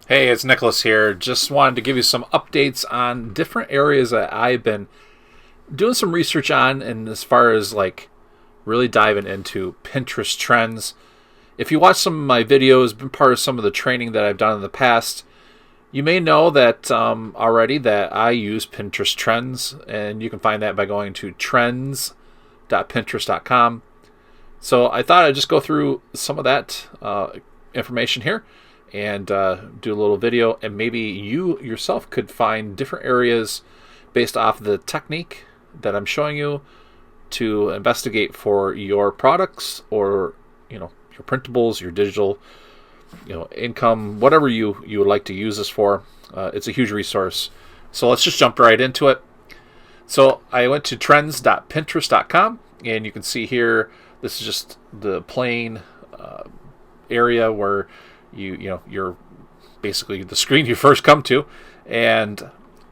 Hey, it's Nicholas here. Just wanted to give you some updates on different areas that I've been doing some research on, and as far as like really diving into Pinterest trends. If you watch some of my videos, been part of some of the training that I've done in the past, you may know that already that I use Pinterest trends, and you can find that by going to trends.pinterest.com. So I thought I'd just go through some of that information here and do a little video, and maybe you yourself could find different areas based off the technique that I'm showing you to investigate for your products, or your printables, your digital income, whatever you would like to use this for. It's a huge resource. So let's just jump right into it. So I went to trends.pinterest.com, and you can see here this is just the plain area where you're basically the screen you first come to. And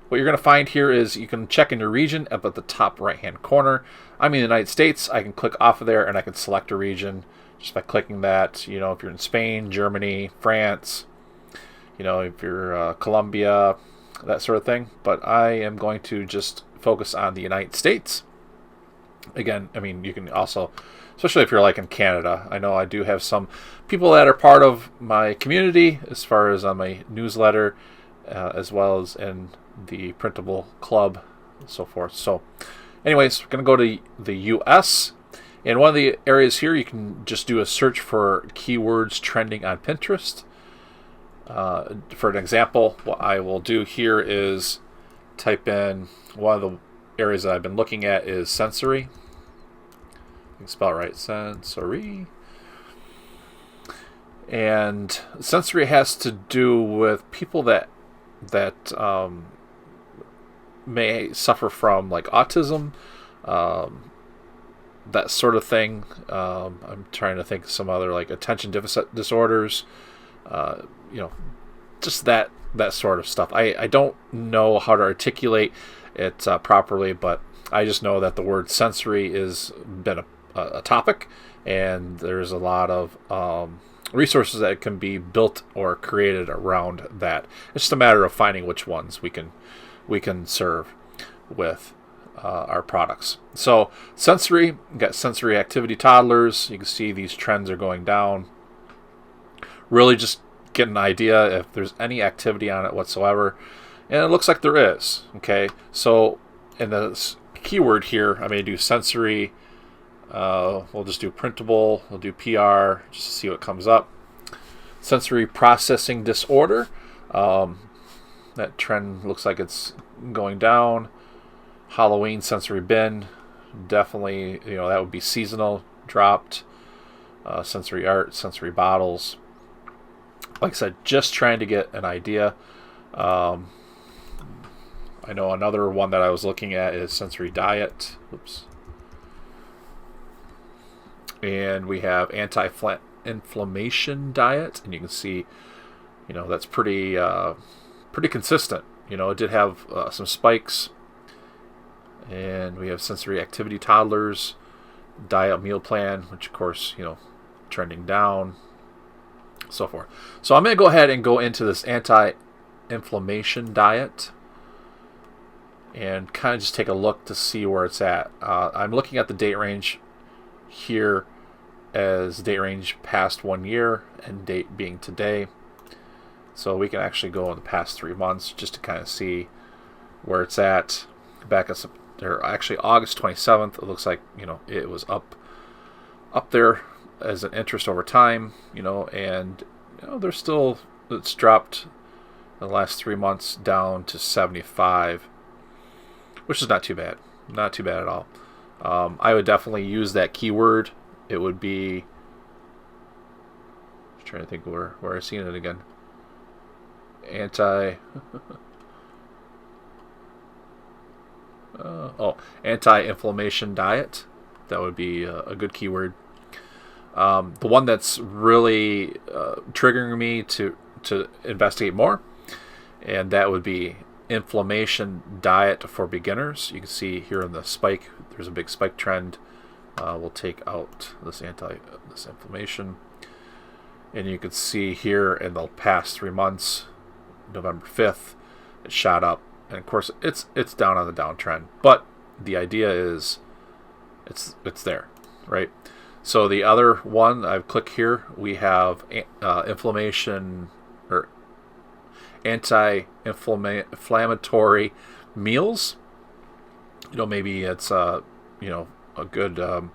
what you're going to find here is you can check in your region up at the top right hand corner. I'm in the United States. I can click off of there and I can select a region just by clicking that. If you're in Spain, Germany, France, if you're Colombia, that sort of thing. But I am going to just focus on the United States. Again, you can also, especially if you're like in Canada, I know I do have some people that are part of my community as far as on my newsletter, as well as in the printable club and so forth. So anyways, we're going to go to the US. And one of the areas here, you can just do a search for keywords trending on Pinterest. For an example, what I will do here is type in one of the areas that I've been looking at is sensory. You can spell it right, sensory. And sensory has to do with people that may suffer from like autism, that sort of thing. I'm trying to think of some other like attention deficit disorders, just that sort of stuff. I don't know how to articulate it properly, but I just know that the word sensory has been a topic, and there's a lot of resources that can be built or created around that. It's just a matter of finding which ones we can serve with our products. So sensory, we got sensory activity toddlers. You can see these trends are going down. Really just get an idea if there's any activity on it whatsoever, and it looks like there is. Okay, so in the keyword here, I'm going to do sensory. We'll just do printable. We'll do PR just to see what comes up. Sensory processing disorder. That trend looks like it's going down. Halloween sensory bin. Definitely, that would be seasonal, dropped. Sensory art, sensory bottles. Like I said, just trying to get an idea. I know another one that I was looking at is sensory diet. Oops. And we have anti-inflammation diet, and you can see, that's pretty consistent. It did have some spikes. And we have sensory activity toddlers, diet meal plan, which of course, trending down, so forth. So I'm going to go ahead and go into this anti-inflammation diet and kind of just take a look to see where it's at. I'm looking at the date range here as date range past 1 year and date being today. So we can actually go in the past 3 months just to kind of see where it's at. Back in actually August 27th, it looks like it was up there as an interest over time, and there's still, it's dropped in the last 3 months down to 75, which is not too bad at all. I would definitely use that keyword. It would be, I'm trying to think where I've seen it again. Anti-inflammation diet. That would be a good keyword. The one that's really triggering me to investigate more, and that would be inflammation diet for beginners. You can see here in the spike, there's a big spike trend. We'll take out this inflammation, and you can see here in the past 3 months, November 5th, it shot up, and of course it's down on the downtrend. But the idea is it's there, right? So the other one, I've clicked here, we have inflammation or anti-inflammatory meals. Maybe it's a good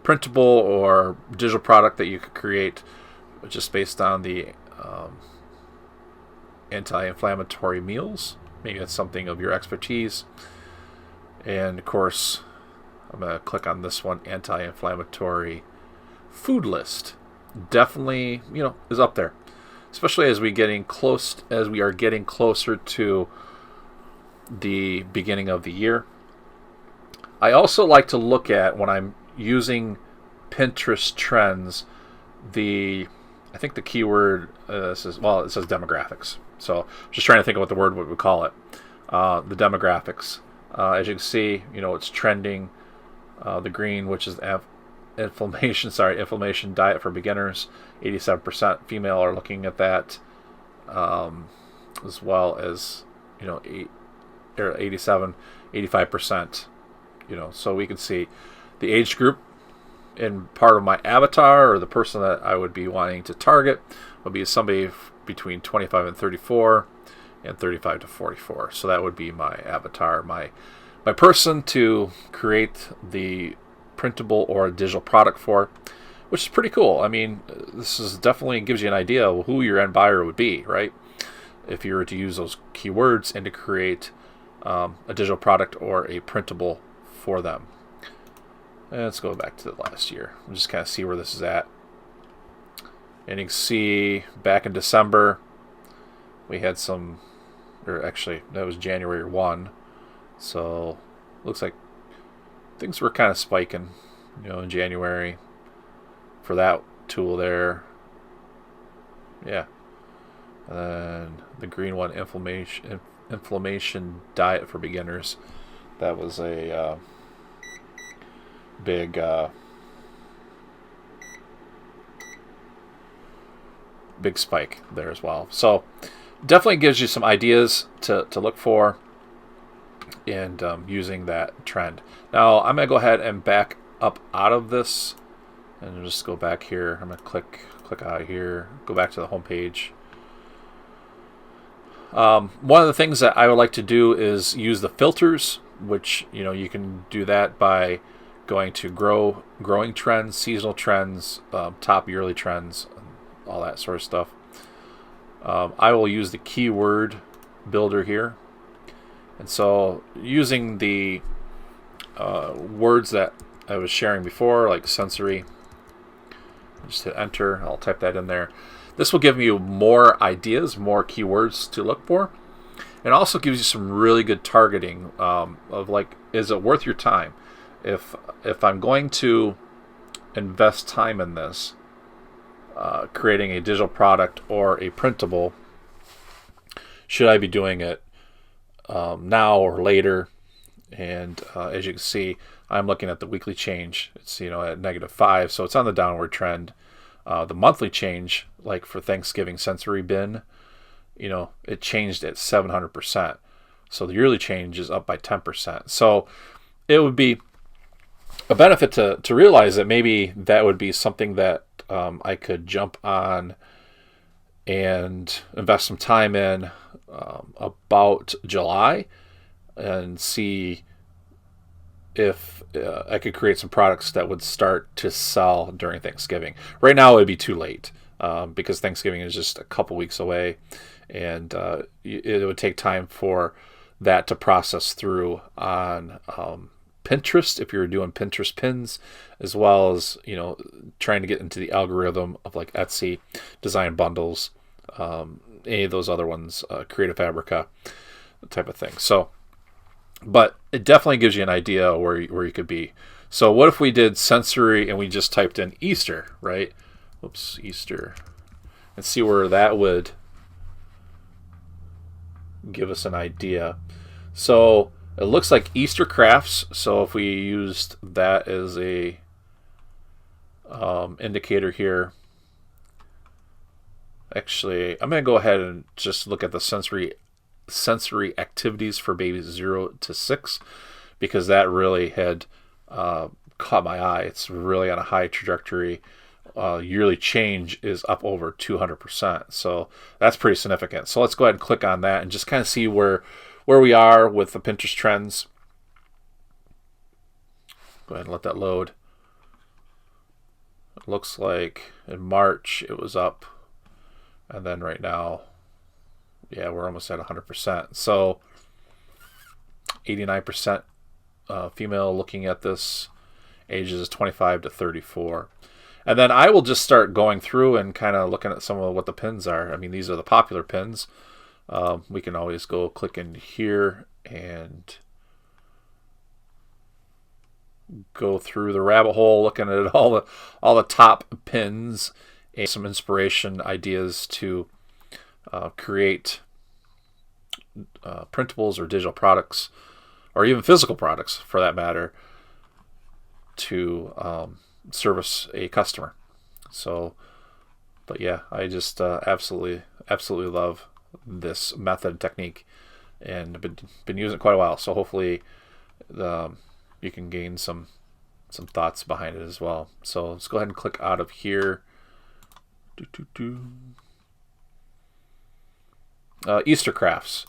printable or digital product that you could create just based on the anti-inflammatory meals. Maybe that's something of your expertise. And of course, I'm going to click on this one, anti-inflammatory food list. Definitely, is up there, especially as we are getting closer to the beginning of the year. I also like to look at, when I'm using Pinterest trends, I think the keyword it says demographics. So just trying to think of what the word would call it. The demographics. As you can see, it's trending. The green, which is inflammation diet for beginners, 87% female are looking at that, as well as 85%. So we can see the age group in part of my avatar, or the person that I would be wanting to target would be somebody between 25 and 34 and 35 to 44. So that would be my avatar, my person to create the printable or digital product for, which is pretty cool. I mean, this is definitely gives you an idea of who your end buyer would be, right? If you were to use those keywords and to create a digital product or a printable for them. And let's go back to the last year and just kind of see where this is at. And you can see back in December, we had some, or actually that was January 1. So looks like things were kind of spiking, in January for that tool there. Yeah. And then the green one, inflammation diet for beginners. That was a big spike there as well. So definitely gives you some ideas to look for and using that trend. Now I'm going to go ahead and back up out of this and just go back here. I'm going to click out of here, go back to the home page. One of the things that I would like to do is use the filters, which you can do that by going to growing trends, seasonal trends, top yearly trends, all that sort of stuff. I will use the keyword builder here, and so using the words that I was sharing before, like sensory, just hit enter. I'll type that in there. This will give you more ideas, more keywords to look for. It also gives you some really good targeting of like, is it worth your time? If I'm going to invest time in this, creating a digital product or a printable, should I be doing it now or later? And as you can see, I'm looking at the weekly change. It's at -5, so it's on the downward trend. The monthly change, like for Thanksgiving sensory bin, it changed at 700%. So the yearly change is up by 10%. So it would be a benefit to realize that maybe that would be something that I could jump on and invest some time in about July and see if I could create some products that would start to sell during Thanksgiving. Right now it would be too late because Thanksgiving is just a couple weeks away, and it would take time for that to process through on Pinterest if you're doing Pinterest pins, as well as trying to get into the algorithm of like Etsy, design bundles, any of those other ones, Creative Fabrica type of thing. So, but it definitely gives you an idea where you could be. So what if we did sensory and we just typed in Easter, right? Oops, Easter, and see where that would give us an idea. So it looks like Easter crafts. So if we used that as a indicator here, Actually, I'm going to go ahead and just look at the sensory activities for babies 0 to 6, because that really had caught my eye. It's really on a high trajectory. Yearly change is up over 200%. So that's pretty significant. So let's go ahead and click on that and just kind of see where we are with the Pinterest trends. Go ahead and let that load. It looks like in March it was up, and then right now, yeah, we're almost at 100%. So 89% female looking at this, ages 25 to 34. And then I will just start going through and kind of looking at some of what the pins are. I mean, these are the popular pins. We can always go click in here and go through the rabbit hole, looking at all the top pins and some inspiration ideas to create printables or digital products, or even physical products for that matter, to service a customer. So, but yeah, I just absolutely love this method and technique, and been using it quite a while. So hopefully you can gain some thoughts behind it as well. So let's go ahead and click out of here. Easter crafts.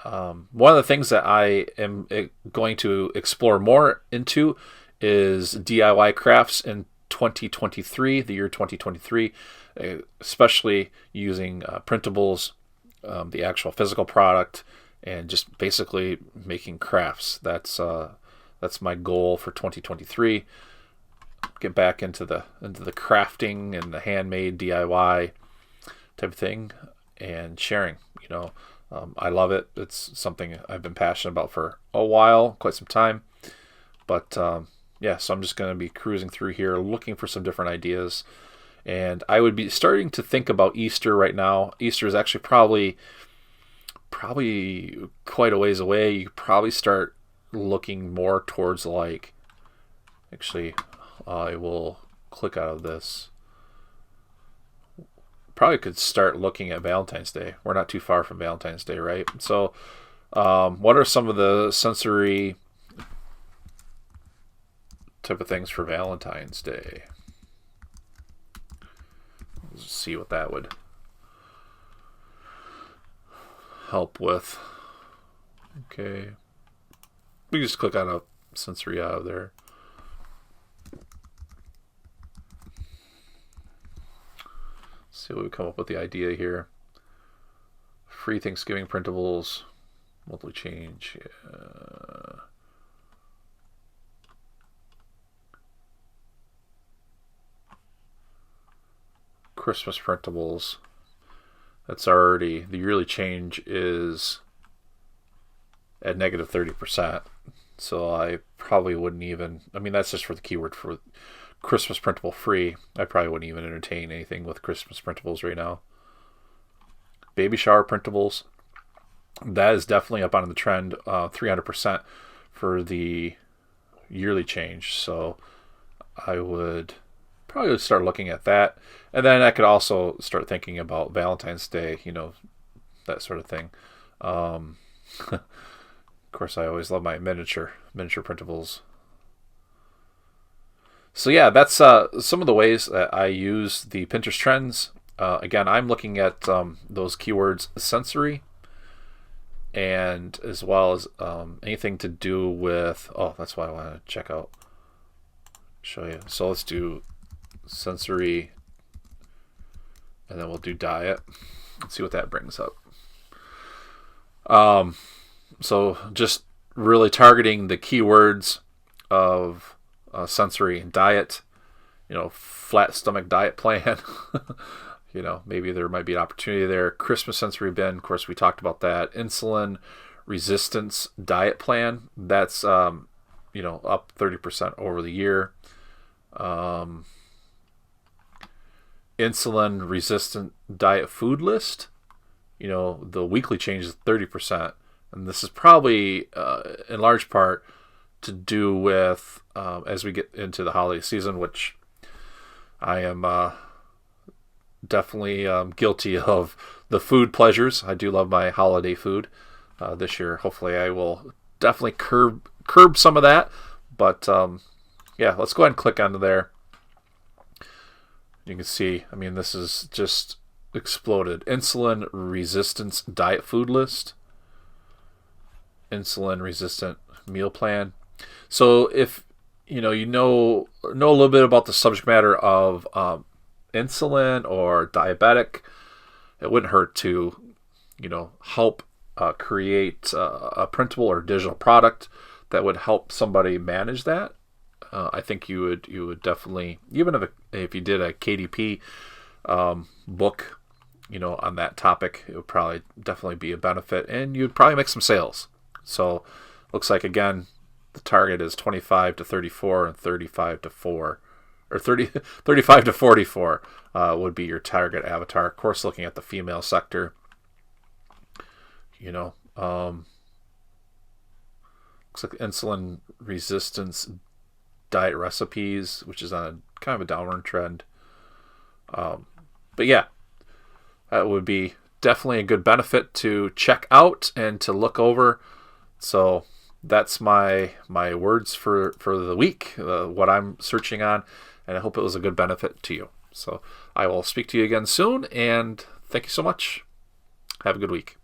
One of the things that I am going to explore more into is DIY crafts in 2023, the year 2023, especially using printables, the actual physical product, and just basically making crafts. That's my goal for 2023. Get back into the crafting and the handmade DIY type of thing, and sharing. I love it. It's something I've been passionate about for a while, quite some time. But yeah, so I'm just going to be cruising through here, looking for some different ideas. And I would be starting to think about Easter right now. Easter is actually probably quite a ways away. You could probably start looking more towards actually, I will click out of this. Probably could start looking at Valentine's Day. We're not too far from Valentine's Day, right? So what are some of the sensory type of things for Valentine's Day? Let's see what that would help with. Okay. We just click on a sensory out of there. See what we come up with the idea here. Free Thanksgiving printables, monthly change. Christmas printables. That's already, the yearly change is at negative 30%. So I probably wouldn't even, I mean, that's just for the keyword for Christmas printable free. I probably wouldn't even entertain anything with Christmas printables right now. Baby shower printables. That is definitely up on the trend, 300% for the yearly change. So I would probably start looking at that. And then I could also start thinking about Valentine's Day, that sort of thing. Of course, I always love my miniature printables. So yeah, that's some of the ways that I use the Pinterest trends. Again, I'm looking at those keywords sensory, and as well as anything to do with, that's why I want to show you. So let's do sensory, and then we'll do diet. Let's see what that brings up. So just really targeting the keywords of sensory and diet, flat stomach diet plan. Maybe there might be an opportunity there. Christmas sensory bin, of course, we talked about that. Insulin resistance diet plan, that's up 30% over the year. Insulin resistant diet food list, the weekly change is 30%, and this is probably in large part to do with as we get into the holiday season, which I am definitely guilty of the food pleasures. I do love my holiday food. This year, hopefully, I will definitely curb some of that. But yeah, let's go ahead and click onto there. You can see, I mean, this is just exploded. Insulin resistance diet food list. Insulin resistant meal plan. So if you know a little bit about the subject matter of insulin or diabetic, it wouldn't hurt to help create a printable or digital product that would help somebody manage that. I think you would definitely, even if you did a KDP book, on that topic, it would probably definitely be a benefit, and you'd probably make some sales. So looks like, again, the target is 25 to 34 and 35 to 4, or 35 to 44 would be your target avatar. Of course, looking at the female sector, looks like insulin resistance diet recipes, which is on kind of a downward trend. But yeah, that would be definitely a good benefit to check out and to look over. So that's my words for the week, what I'm searching on, and I hope it was a good benefit to you. So I will speak to you again soon, and thank you so much. Have a good week.